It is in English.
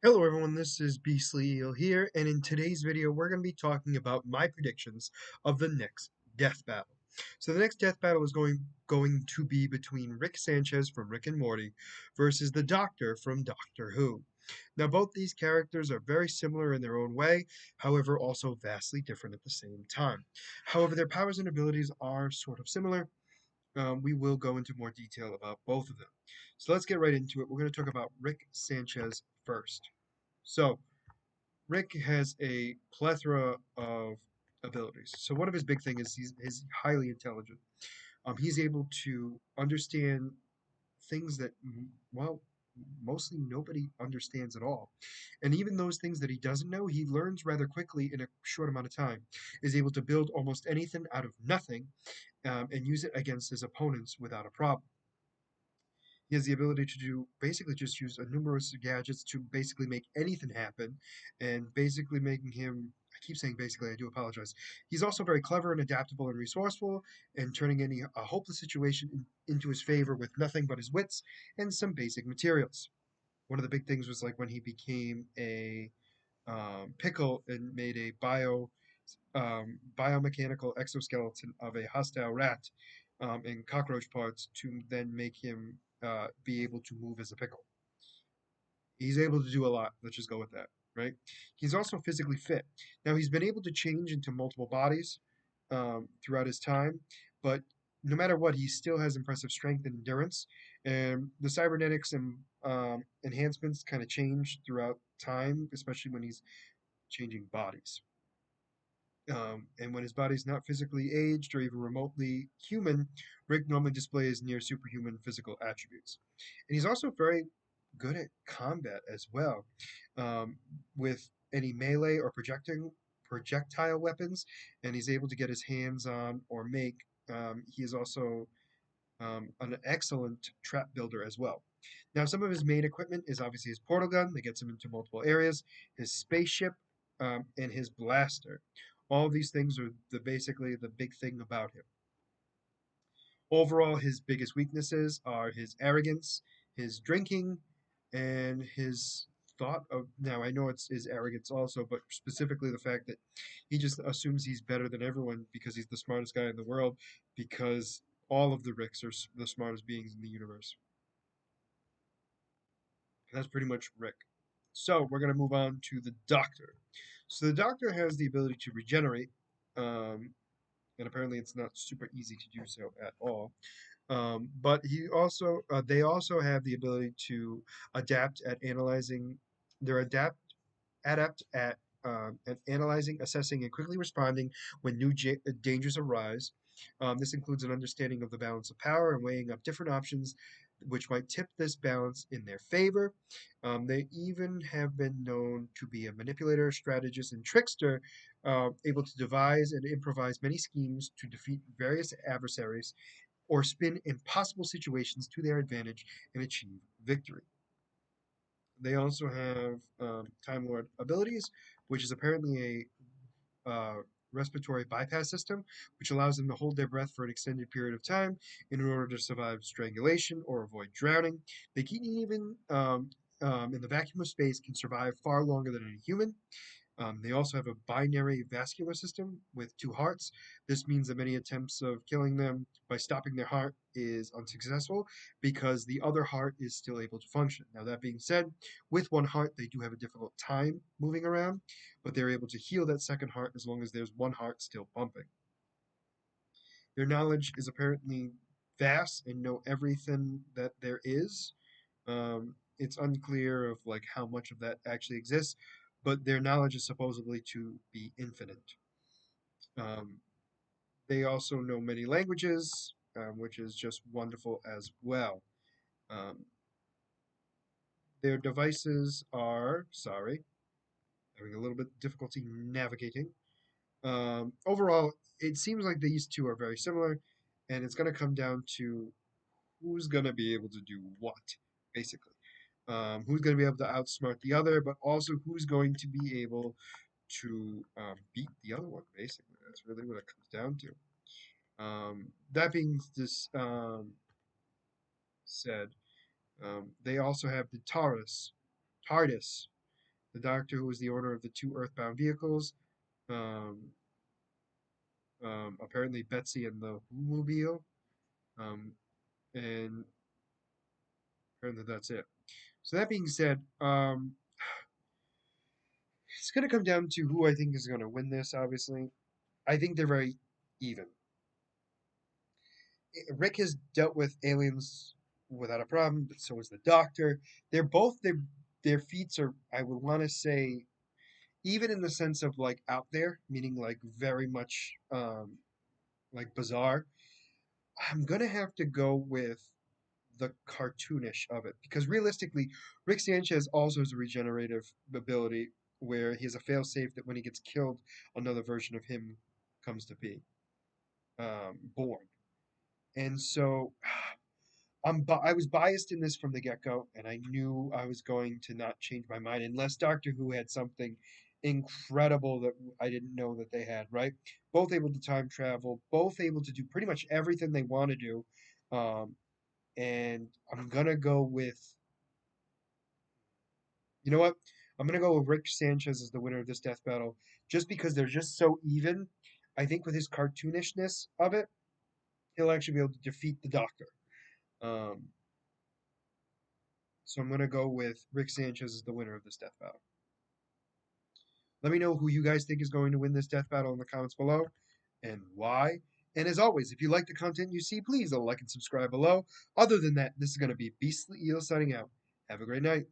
Hello everyone, this is Beastly Eel here, and in today's video we're going to be talking about my predictions of the next death battle. So the next death battle is going to be between Rick Sanchez from Rick and Morty versus the Doctor from Doctor Who. Now both these characters are very similar in their own way, however also vastly different at the same time. However, their powers and abilities are sort of similar. We will go into more detail about both of them. So let's get right into it. We're going to talk about Rick Sanchez first. So, Rick has a plethora of abilities. So one of his big thing is he's highly intelligent. He's able to understand things that, well, mostly nobody understands at all. And even those things that he doesn't know, he learns rather quickly in a short amount of time. Is able to build almost anything out of nothing and use it against his opponents without a problem. He has the ability to do basically just use a numerous gadgets to basically make anything happen, and basically making him. I keep saying basically. I do apologize. He's also very clever and adaptable and resourceful, and turning any a hopeless situation into his favor with nothing but his wits and some basic materials. One of the big things was like when he became a pickle and made a biomechanical exoskeleton of a hostile rat in cockroach parts to then make him be able to move as a pickle. He's able to do a lot. Let's just go with that, right? He's also physically fit. Now, he's been able to change into multiple bodies throughout his time, but no matter what, he still has impressive strength and endurance. And the cybernetics and enhancements kind of change throughout time, especially when he's changing bodies. And when his body's not physically aged or even remotely human, Rick normally displays near superhuman physical attributes. And he's also very good at combat as well, um, with any melee or projectile weapons, and he's able to get his hands on or make. He is also an excellent trap builder as well. Now, some of his main equipment is obviously his portal gun that gets him into multiple areas, his spaceship, and his blaster. All of these things are basically the big thing about him. Overall, his biggest weaknesses are his arrogance, his drinking, and his thought of. Now, I know it's his arrogance also, but specifically the fact that he just assumes he's better than everyone because he's the smartest guy in the world, because all of the Ricks are the smartest beings in the universe. And that's pretty much Rick. So we're going to move on to the Doctor. So the Doctor has the ability to regenerate, um, and apparently it's not super easy to do so at all. But they also have the ability to adapt at analyzing. They're adept at analyzing, assessing, and quickly responding when new dangers arise. This includes an understanding of the balance of power and weighing up different options which might tip this balance in their favor. They even have been known to be a manipulator, strategist, and trickster, able to devise and improvise many schemes to defeat various adversaries or spin impossible situations to their advantage and achieve victory. They also have Time Lord abilities, which is apparently a respiratory bypass system, which allows them to hold their breath for an extended period of time in order to survive strangulation or avoid drowning. They can even, in the vacuum of space, can survive far longer than a human. They also have a binary vascular system with two hearts. This means that many attempts of killing them by stopping their heart is unsuccessful because the other heart is still able to function. Now, that being said, with one heart, they do have a difficult time moving around, but they're able to heal that second heart as long as there's one heart still pumping. Their knowledge is apparently vast and know everything that there is. It's unclear of like how much of that actually exists, but their knowledge is supposedly to be infinite. Um, they also know many languages, which is just wonderful as well. Um, their devices are, sorry, having a little bit difficulty navigating. Overall, it seems like these two are very similar, and it's going to come down to who's going to be able to do what, basically. Who's going to be able to outsmart the other, but also who's going to be able to beat the other one, basically. That's really what it comes down to. That being said, they also have the TARDIS, The Doctor, who was the owner of the two Earthbound vehicles, um, apparently Betsy and the Who-mobile, um, and apparently that's it. So that being said, it's going to come down to who I think is going to win this. Obviously, I think they're very even. Rick has dealt with aliens without a problem, but so is the Doctor. They're both their feats are, I would want to say, even in the sense of like out there, meaning like very much like bizarre. I'm gonna have to go with the cartoonish of it because realistically, Rick Sanchez also has a regenerative ability where he has a failsafe that when he gets killed, another version of him comes to be born. And so I was biased in this from the get go, and I knew I was going to not change my mind unless Doctor Who had something incredible that I didn't know that they had, right? Both able to time travel, both able to do pretty much everything they want to do. Um, and I'm gonna go with, you know what? I'm gonna go with Rick Sanchez as the winner of this death battle, just because they're just so even. I think with his cartoonishness of it, he'll actually be able to defeat the Doctor. Um, so I'm gonna go with Rick Sanchez as the winner of this death battle. Let me know who you guys think is going to win this death battle in the comments below and why. And as always, if you like the content you see, please like and subscribe below. Other than that, this is going to be Beastly Eel signing out. Have a great night.